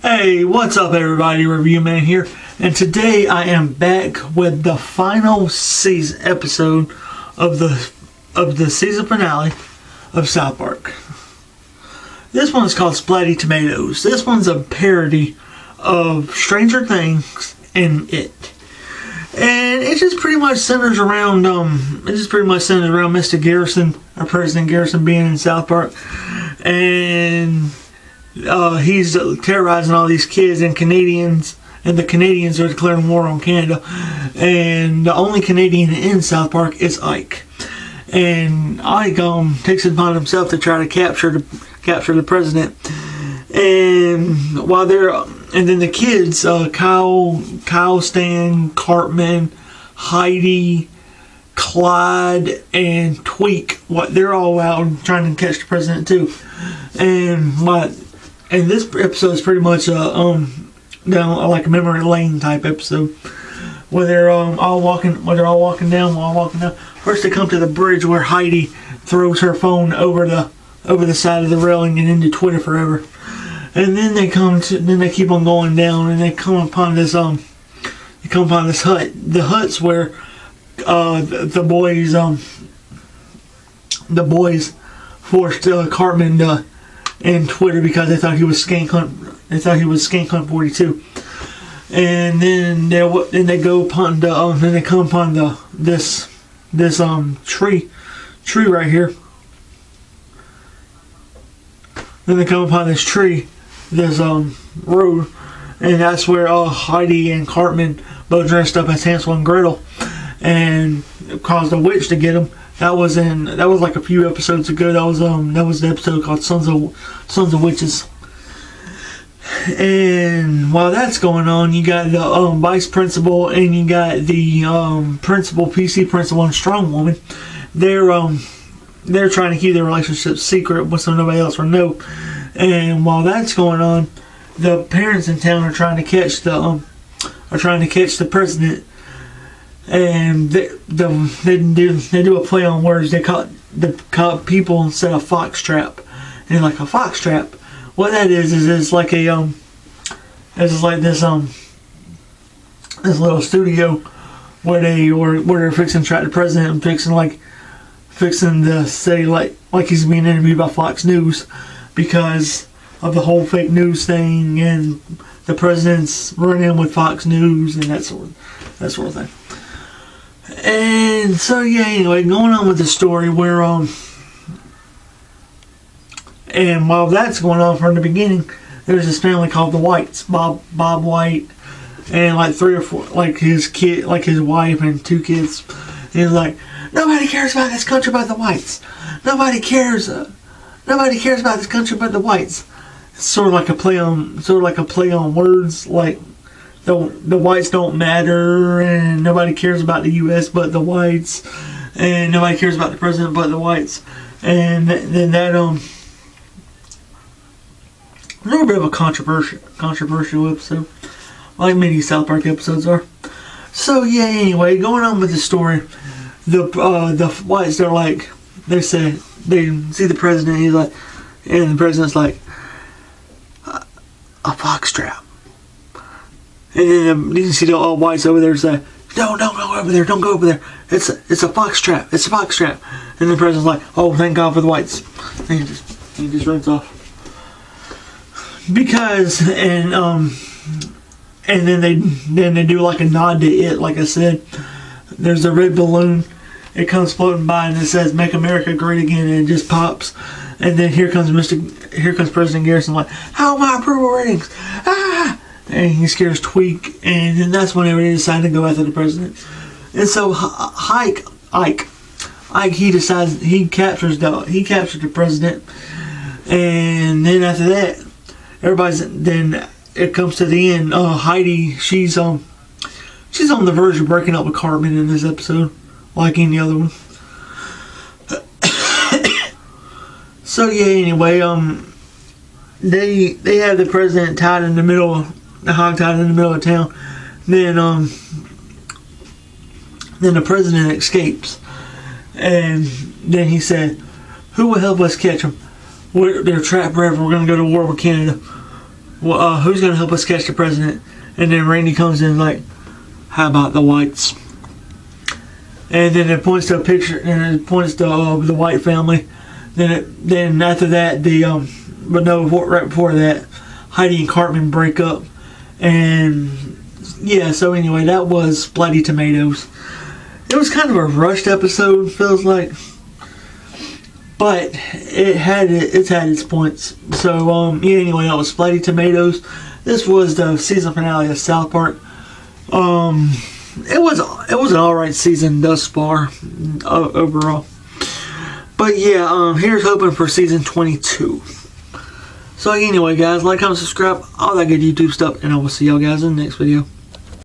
Hey, what's up everybody, Review Man here, and today I am back with the final season episode of the season finale of South Park. This one's called Splatty Tomatoes. This one's a parody of Stranger Things and It. And it just pretty much centers around Mr. Garrison, or President Garrison, being in South Park, and he's terrorizing all these kids and Canadians, and the Canadians are declaring war on Canada. And the only Canadian in South Park is Ike. And Ike takes it upon himself to try to capture the president. And then the kids, Kyle, Stan, Cartman, Heidi, Clyde, and Tweak, they're all out trying to catch the president too. And this episode is pretty much down like a memory lane type episode, where they're all walking down. First, they come to the bridge where Heidi throws her phone over the side of the railing and into Twitter forever. And then they keep on going down, and they come upon this hut. The hut's where the boys forced Cartman to end Twitter because they thought he was Skank Hunt 42. And then they come upon this tree right here. Then they come upon this tree, this road, and that's where Heidi and Cartman both dressed up as Hansel and Gretel and caused a witch to get them. That was like a few episodes ago. That was the episode called Sons of Witches. And while that's going on, you got the vice principal and you got the PC principal and strong woman. They're trying to keep their relationship secret so nobody else will know. And while that's going on, the parents in town are trying to catch the president. And they do a play on words. They call people instead of foxtrap. And like a foxtrap, what that is it's like this little studio where they're fixing to track the president and fixing to say like he's being interviewed by Fox News because of the whole fake news thing, and the president's running with Fox News and that sort of thing. And so yeah, anyway, going on with the story where and while that's going on from the beginning, there's this family called the Whites, Bob White, and like 3 or 4, like his wife and 2 kids. And he's like, nobody cares about this country but the Whites. Nobody cares about this country but the Whites. It's sort of like a play on words, like the whites don't matter, and nobody cares about the U.S. but the whites, and nobody cares about the president but the whites. And then that a little bit of a controversial episode, like many South Park episodes are. So yeah, anyway, going on with the story, the whites, they say they see the president, he's like, and the president's like, a foxtrap. And then you see the all whites over there say, no, don't go over there, don't go over there. It's a foxtrap. It's a foxtrap. And the president's like, oh, thank God for the whites. And he just runs off. Because and then they do like a nod to It, like I said. There's a red balloon. It comes floating by and it says "Make America Great Again," and it just pops. And then here comes President Garrison, like, how are my approval ratings? Ah! And he scares Tweak, and then that's whenever they decide to go after the president. And so Ike, he captures the president, and then after that, then it comes to the end. Heidi, she's on the verge of breaking up with Cartman in this episode, like any other one. So yeah, anyway, they have the president hogtied in the middle of town. Then the president escapes, and then he said, "Who will help us catch them? They're trapped forever. We're gonna go to war with Canada. well, who's going to help us catch the president? And then Randy comes in like, how about the whites? And then it points to a picture, and it points to the white family. Then after that, right before that, Heidi and Cartman break up. And yeah, so anyway, that was Splatty Tomatoes. It was kind of a rushed episode, feels like, but it's had its points. So yeah, anyway, that was Splatty Tomatoes. This was the season finale of South Park. It was an alright season thus far, overall. But yeah, here's hoping for season 22. So anyway, guys, like, comment, subscribe, all that good YouTube stuff, and I will see y'all guys in the next video.